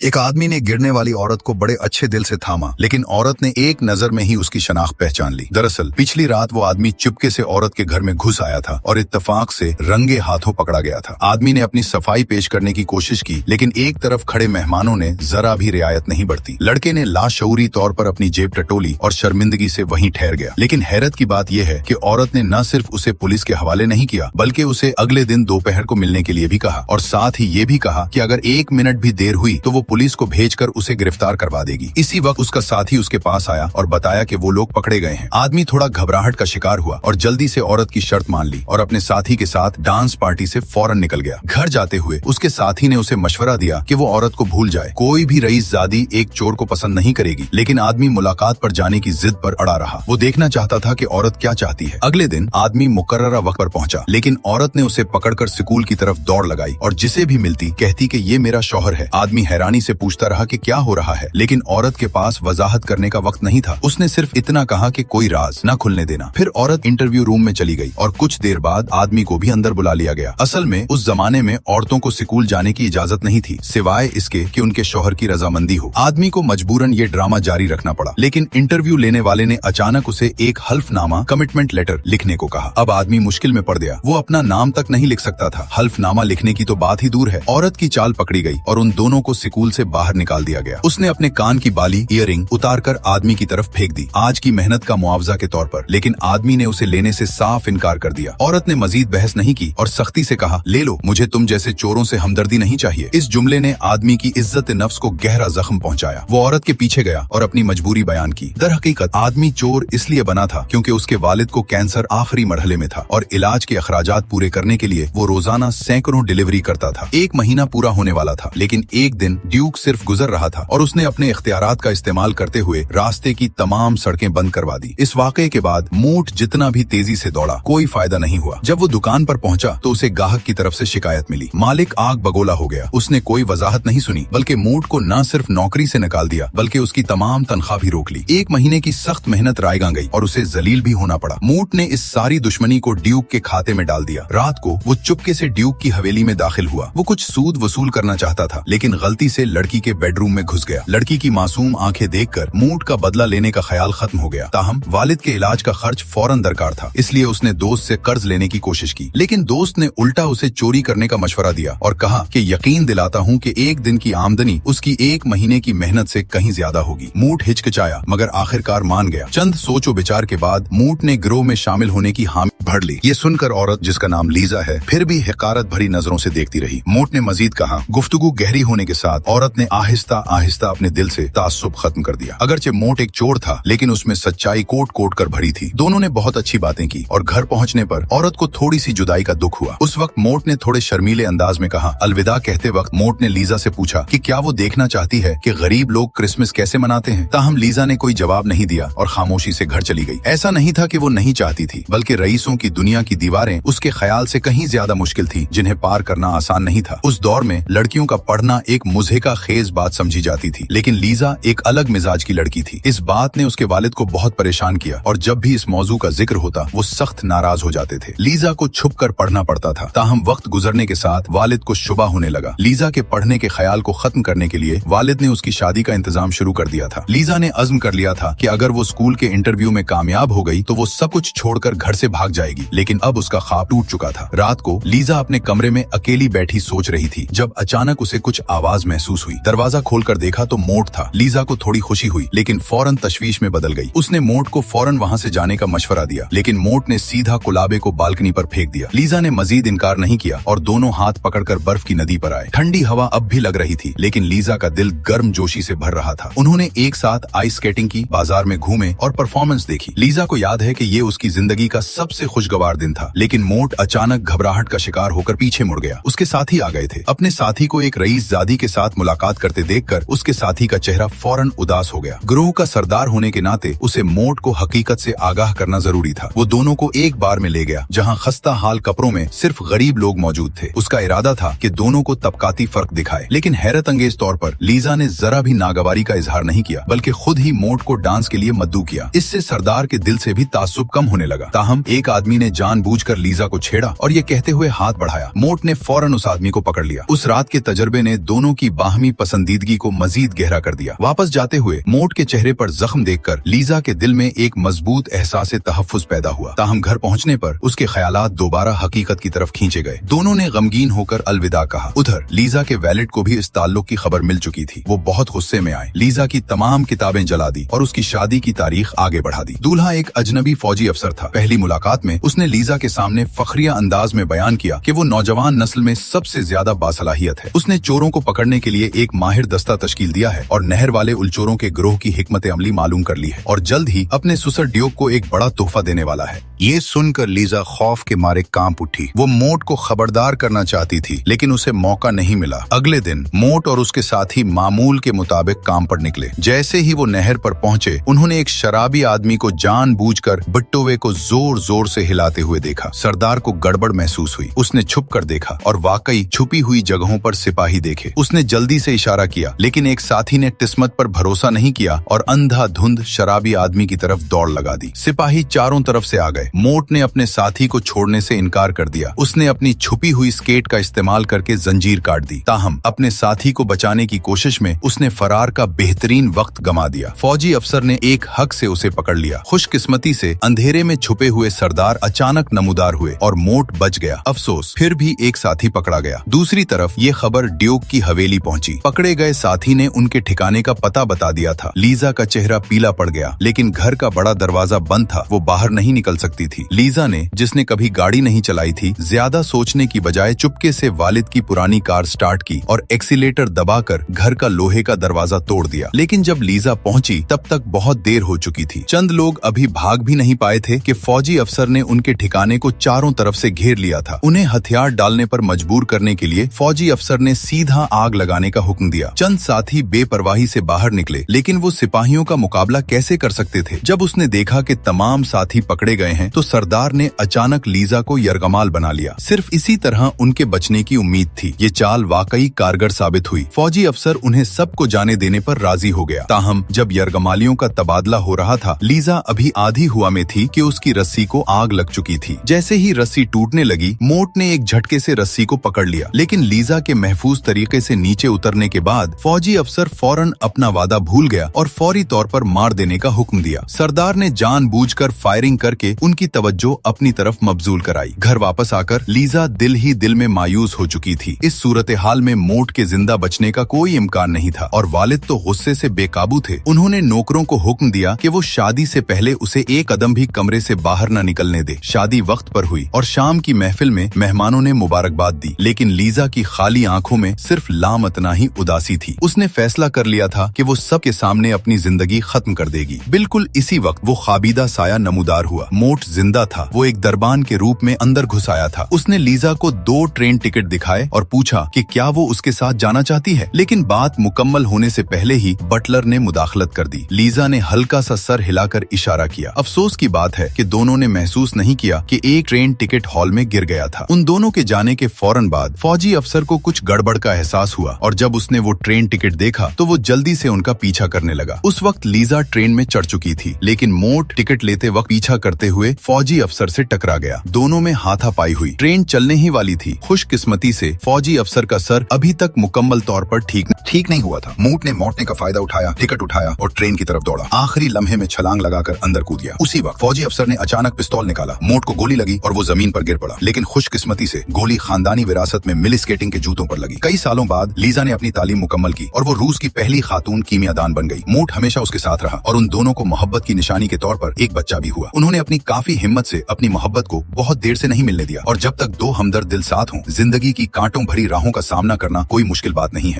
एक आदमी ने गिरने वाली औरत को बड़े अच्छे दिल से थामा, लेकिन औरत ने एक नजर में ही उसकी शनाख्त पहचान ली। दरअसल पिछली रात वो आदमी चुपके से औरत के घर में घुस आया था और इत्तेफाक से रंगे हाथों पकड़ा गया था। आदमी ने अपनी सफाई पेश करने की कोशिश की, लेकिन एक तरफ खड़े मेहमानों ने जरा भी रियायत नहीं बरती। लड़के ने लाशऊरी तौर पर अपनी जेब टटोली और शर्मिंदगी से वहीं ठहर गया। लेकिन हैरत की बात यह है कि औरत ने न सिर्फ उसे पुलिस के हवाले नहीं किया, बल्कि उसे अगले दिन दोपहर को मिलने के लिए भी कहा और साथ ही ये भी कहा कि अगर 1 मिनट भी देर हुई तो वो पुलिस को भेजकर उसे गिरफ्तार करवा देगी। इसी वक्त उसका साथी उसके पास आया और बताया कि वो लोग पकड़े गए हैं। आदमी थोड़ा घबराहट का शिकार हुआ और जल्दी से औरत की शर्त मान ली और अपने साथी के साथ डांस पार्टी से फौरन निकल गया। घर जाते हुए उसके साथी ने उसे मशवरा दिया कि वो औरत को भूल जाए। कोई भी रईसजादी एक चोर को पसंद नहीं करेगी, लेकिन आदमी मुलाकात पर जाने की जिद पर अड़ा रहा। वो देखना चाहता था कि औरत क्या चाहती है। अगले दिन आदमी मुकर्ररा वक्त पर पहुंचा, लेकिन औरत ने उसे पकड़कर स्कूल की तरफ दौड़ लगाई और जिसे भी मिलती कहती कि ये मेरा शौहर है। आदमी हैरानी से पूछता रहा कि क्या हो रहा है, लेकिन औरत के पास वजाहत करने का वक्त नहीं था। उसने सिर्फ इतना कहा कि कोई राज न खुलने देना। फिर औरत इंटरव्यू रूम में चली गई और कुछ देर बाद आदमी को भी अंदर बुला लिया गया। असल में उस जमाने में औरतों को स्कूल जाने की इजाजत नहीं थी, सिवाय इसके कि उनके शौहर की रजामंदी हो। आदमी को मजबूरन ये ड्रामा जारी रखना पड़ा, लेकिन इंटरव्यू लेने वाले ने अचानक उसे एक हल्फनामा कमिटमेंट लेटर लिखने को कहा। अब आदमी मुश्किल में पड़ गया। वो अपना नाम तक नहीं लिख सकता था। हल्फनामा लिखने की तो बात ही दूर है। औरत की चाल पकड़ी गई और उन दोनों को स्कूल से बाहर निकाल दिया गया। उसने अपने कान की बाली ईयरिंग उतारकर आदमी की तरफ फेंक दी, आज की मेहनत का मुआवजा के तौर पर, लेकिन आदमी ने उसे लेने से साफ इनकार कर दिया। औरत ने मजीद बहस नहीं की और सख्ती से कहा, ले लो, मुझे तुम जैसे चोरों से हमदर्दी नहीं चाहिए। इस जुमले ने आदमी की इज्जत नफ्स को गहरा जख्म पहुंचाया। वो औरत के पीछे गया और अपनी मजबूरी बयान की। दरहकीकत आदमी चोर इसलिए बना था क्योंकि उसके वालिद को कैंसर आखिरी मरहले में था और इलाज के अखराजात पूरे करने के लिए वो रोजाना सैकड़ों डिलीवरी करता था। 1 महीना पूरा होने वाला था, लेकिन एक दिन ड्यूक सिर्फ गुजर रहा था और उसने अपने इख्तियारात का इस्तेमाल करते हुए रास्ते की तमाम सड़कें बंद करवा दी। इस वाकये के बाद मूठ जितना भी तेजी से दौड़ा, कोई फायदा नहीं हुआ। जब वो दुकान पर पहुंचा तो उसे गाहक की तरफ से शिकायत मिली। मालिक आग बगोला हो गया। उसने कोई वजाहत नहीं सुनी, बल्कि मूठ को न सिर्फ नौकरी से निकाल दिया, बल्कि उसकी तमाम तनख्वाह भी रोक ली। 1 महीने की सख्त मेहनत रायगा गई और उसे जलील भी होना पड़ा। मूठ ने इस सारी दुश्मनी को ड्यूक के खाते में डाल दिया। रात को वो चुपके से ड्यूक की हवेली में दाखिल हुआ। वो कुछ सूद वसूल करना चाहता था, लेकिन गलती से लड़की के बेडरूम में घुस गया। लड़की की मासूम आंखें देखकर मूठ का बदला लेने का ख्याल खत्म हो गया। ताहम वालिद के इलाज का खर्च फौरन दरकार था, इसलिए उसने दोस्त से कर्ज लेने की कोशिश की, लेकिन दोस्त ने उल्टा उसे चोरी करने का मशवरा दिया और कहा कि यकीन दिलाता हूँ कि एक दिन की आमदनी उसकी 1 महीने की मेहनत से कहीं ज्यादा होगी। मूठ हिचकिचाया, मगर आखिरकार मान गया। चंद सोचो विचार के बाद मूठ ने गिरोह में शामिल होने की हामी भर ली। ये सुनकर औरत, जिसका नाम लीजा है, फिर भी हकारत भरी नजरों से देखती रही। मूठ ने मजीद कहा। गुफ्तगू गहरी होने के साथ औरत ने आहिस्ता आहिस्ता अपने दिल से तासुब खत्म कर दिया। अगरचे मूठ एक चोर था, लेकिन उसमें सच्चाई कोट कोट कर भरी थी। दोनों ने बहुत अच्छी बातें की और घर पहुंचने पर औरत को थोड़ी सी जुदाई का दुख हुआ। उस वक्त मूठ ने थोड़े शर्मीले अंदाज में कहा। अलविदा कहते वक्त मूठ ने लीजा से पूछा कि क्या वो देखना चाहती है कि गरीब लोग क्रिसमस कैसे मनाते हैं। ताहम लीजा ने कोई जवाब नहीं दिया और खामोशी से घर चली गई। ऐसा नहीं था कि वो नहीं चाहती थी, बल्कि रईसों की दुनिया की दीवारें उसके ख्याल से कहीं ज्यादा मुश्किल थी, जिन्हें पार करना आसान नहीं था। उस दौर में लड़कियों का पढ़ना एक मुज़हिका खेज बात समझी जाती थी, लेकिन लीजा एक अलग मिजाज की लड़की थी। इस बात ने उसके वालिद को बहुत परेशान किया और जब भी इस मौजू का जिक्र होता वो सख्त नाराज हो जाते थे। लीजा को छुप कर पढ़ना पड़ता था। ताहम वक्त गुजरने के साथ वालिद को शुबा होने लगा। लीजा के पढ़ने के ख्याल को खत्म करने के लिए वालिद ने उसकी शादी का इंतजाम शुरू कर दिया था। लीजा ने अज़्म कर लिया था कि अगर वो स्कूल के इंटरव्यू में कामयाब हो गई तो वो सब कुछ छोड़कर घर से भाग जाएगी, लेकिन अब उसका ख्वाब टूट चुका था। रात को लीजा अपने कमरे में अकेली बैठी सोच रही थी जब अचानक उसे कुछ आवाज महसूस हुई। दरवाजा खोलकर देखा तो मोट था। लीजा को थोड़ी खुशी हुई, लेकिन फौरन तशवीश में बदल गई। उसने मोट को फौरन वहां से जाने का मशवरा दिया, लेकिन मोट ने सीधा कुलाबे को बालकनी पर फेंक दिया। लीजा ने मजीद इनकार नहीं किया और दोनों हाथ पकड़कर बर्फ की नदी पर आए। ठंडी हवा अब भी लग रही थी, लेकिन लीजा का दिल गर्म जोशी से भर रहा था। उन्होंने एक साथ आइस स्केटिंग की, बाजार में घूमे और परफॉर्मेंस देखी। लीजा को याद है कि ये उसकी जिंदगी का सबसे खुशगवार दिन था, लेकिन मोट अचानक घबराहट का शिकार होकर पीछे मुड़ गया। उसके साथी आ गए थे। अपने साथी को एक रईसजादी के साथ मुलाकात करते देखकर उसके साथी का चेहरा फौरन उदास हो गया। गिरोह का सरदार होने के नाते उसे मोट को हकीकत से आगाह करना जरूरी था। वो दोनों को एक बार में ले गया जहां खस्ता हाल कपड़ों में सिर्फ गरीब लोग मौजूद थे। उसका इरादा था कि दोनों को तबकाती फर्क दिखाए, लेकिन हैरत अंगेज तौर पर लीजा ने जरा भी नागवारी का इजहार नहीं किया, बल्कि खुद ही मोट को डांस के लिए मद्दू किया। इससे सरदार के दिल से भी तासुब कम होने लगा। ताहम एक आदमी ने जानबूझकर लीजा को छेड़ा और ये कहते हुए हाथ बढ़ाया। मोट ने फौरन उस आदमी को पकड़ लिया। उस रात के तजर्बे ने दोनों की बाहमी पसंदीदगी को मजीद गहरा कर दिया। वापस जाते हुए मोट के चेहरे पर जख्म देखकर लीजा के दिल में एक मजबूत एहसास तहफ्फुज पैदा हुआ। ताहम घर पहुंचने पर उसके ख्यालात दोबारा हकीकत की तरफ खींचे गए। दोनों ने गमगीन होकर अलविदा कहा। उधर लीजा के वैलिड को भी इस ताल्लुक की खबर मिल चुकी थी। वो बहुत गुस्से में आए, लीजा की तमाम किताबें जला दी और उसकी शादी की तारीख आगे बढ़ा दी। दूल्हा एक अजनबी फौजी अफसर था। पहली मुलाकात में उसने लीजा के सामने फखरिया अंदाज में बयान किया कि वो नौजवान नस्ल में सबसे ज्यादा बासलाहियत है। उसने चोरों को पकड़ने के लिए एक माहिर दस्ता तश्कील दिया है और नहर वाले उलचोरों के गिरोह की हिकमत अमली मालूम कर ली है और जल्द ही अपने सुसर ड्यूक को एक बड़ा तोहफा देने वाला है। ये सुनकर लीजा खौफ के मारे कांप उठी। वो मोट को खबरदार करना चाहती थी, लेकिन उसे मौका नहीं मिला। अगले दिन मोट और उसके साथी मामूल के मुताबिक काम पर निकले। जैसे ही वो नहर पर पहुंचे, उन्होंने एक शराबी आदमी को जानबूझकर बट्टोवे को जोर जोर से हिलाते हुए देखा। सरदार को गड़बड़ महसूस हुई। उसने छुप कर देखा और वाकई छुपी हुई जगहों पर सिपाही देखे। उसने जल्दी से इशारा किया, लेकिन एक साथी ने किस्मत पर भरोसा नहीं किया और अंधाधुंध शराबी आदमी की तरफ दौड़ लगा दी। सिपाही चारों तरफ से आ गए। मोट ने अपने साथी को छोड़ने से इनकार कर दिया। उसने अपनी छुपी हुई स्केट का इस्तेमाल करके जंजीर काट दी। ताहम अपने साथी को बचाने की कोशिश में उसने फरार का बेहतरीन वक्त गंवा दिया। फौजी अफसर ने एक हक से उसे पकड़ लिया। खुशकिस्मती से अंधेरे में छुपे हुए सरदार अचानक नमूदार हुए और मोट बच गया। अफसोस, फिर भी एक साथी पकड़ा गया। दूसरी तरफ ये खबर ड्यूक की हवेली पहुंची। पकड़े गए साथी ने उनके ठिकाने का पता बता दिया था। लीजा का चेहरा पीला पड़ गया, लेकिन घर का बड़ा दरवाजा बंद था। वो बाहर नहीं निकल सकती थी। लीजा ने, जिसने कभी गाड़ी नहीं चलाई थी, ज्यादा सोचने की बजाय चुपके से वालिद की पुरानी कार स्टार्ट की और एक्सीलेटर दबाकर घर का लोहे का दरवाजा तोड़ दिया। लेकिन जब लीजा पहुंची तब तक बहुत देर हो चुकी थी। चंद लोग अभी भाग भी नहीं पाए थे कि फौजी अफसर ने उनके ठिकाने को चारों तरफ से घेर लिया था। उन्हें हथियार डालने पर मजबूर करने के लिए फौजी अफसर ने सीधा आग लगाने का हुक्म दिया। चंद साथी बेपरवाही से बाहर निकले, लेकिन वो सिपाहियों का मुकाबला कैसे कर सकते थे? जब उसने देखा कि तमाम साथी पकड़े गए हैं, तो सरदार ने अचानक लीजा को यरगमाल बना लिया। सिर्फ इसी तरह उनके बचने की उम्मीद थी। ये चाल वाकई कारगर साबित हुई। फौजी अफसर उन्हें सबको जाने देने पर राजी हो गया। ताहम जब यरगमालियों का तबादला हो रहा था, लीजा अभी आधी हुआ में थी कि उसकी रस्सी को आग लग चुकी थी। जैसे ही रस्सी टूटने लगी, मोट ने एक झटके से रस्सी को पकड़ लिया, लेकिन लीजा के महफूज तरीके से नीचे उतरने के बाद फौजी अफसर फौरन अपना वादा भूल गया और फौरी तौर पर मार देने का हुक्म दिया। सरदार ने जानबूझकर फायरिंग करके उनकी तवज्जो अपनी तरफ मबजूल कराई। घर वापस आकर लीजा दिल ही दिल में मायूस हो चुकी थी। इस सूरत हाल में मोट के जिंदा बचने का कोई इम्कान नहीं था और वालिद तो गुस्से से बेकाबू थे। उन्होंने नौकरों को हुक्म दिया कि वो शादी से पहले उसे एक कदम भी कमरे से बाहर न निकलने दे। शादी वक्त पर हुई और शाम की महफिल में मेहमानों ने मुबारकबाद दी, लेकिन लीजा की खाली आंखों में सिर्फ लामतना ही उदासी थी। उसने फैसला कर लिया था कि वो सबके सामने अपनी जिंदगी खत्म कर देगी। बिल्कुल इसी वक्त वो खाबीदा साया नमूदार हुआ। मोट जिंदा था। वो एक दरबान के रूप में अंदर घुस आया था। उसने लीजा को 2 ट्रेन टिकट दिखाए और पूछा कि क्या वो उसके साथ जाना चाहती है, लेकिन बात मुकम्मल होने से पहले ही बटलर ने मुदाखलत कर दी। लीजा ने हल्का सा सर हिलाकर इशारा किया। अफसोस की बात है कि दोनों ने महसूस नहीं किया कि एक ट्रेन टिकट हॉल में गिर गया था। उन दोनों के जाने के फौरन बाद फौजी अफसर को कुछ गड़बड़ का एहसास हुआ और जब उसने वो ट्रेन टिकट देखा तो वो जल्दी से उनका पीछा करने लगा। उस वक्त लीजा ट्रेन में चढ़ चुकी थी, लेकिन मोट टिकट लेते वक्त पीछा करते हुए फौजी अफसर से टकरा गया। दोनों में हाथापाई हुई। ट्रेन चलने ही वाली थी। खुशकिस्मती से फौजी अफसर का सर अभी तक मुकम्मल तौर पर ठीक नहीं हुआ था। मोट ने मौटने का फायदा उठाया, टिकट उठाया और ट्रेन की तरफ दौड़ा। आखिरी लम्हे में छलांग लगाकर अंदर कूद गया। उसी वक्त फौजी अफसर ने अचानक पिस्तौल निकाला। मोट को गोली लगी और वो जमीन पर गिर पड़ा, लेकिन खुशकिस्मती से गोली खानदानी विरासत में मिली स्केटिंग के जूतों पर लगी। कई सालों बाद लीजा ने अपनी तालीम मुकम्मल की और वो रूस की पहली खातून कीमियादान बन गई। मोट हमेशा उसके साथ रहा और उन दोनों को मोहब्बत की निशानी के तौर पर एक बच्चा भी हुआ। उन्होंने अपनी काफी हिम्मत से अपनी मोहब्बत को बहुत देर से नहीं मिलने दिया और जब तक 2 हमदर्द दिल साथ हों, जिंदगी की कांटों भरी राहों का सामना करना कोई मुश्किल बात नहीं है।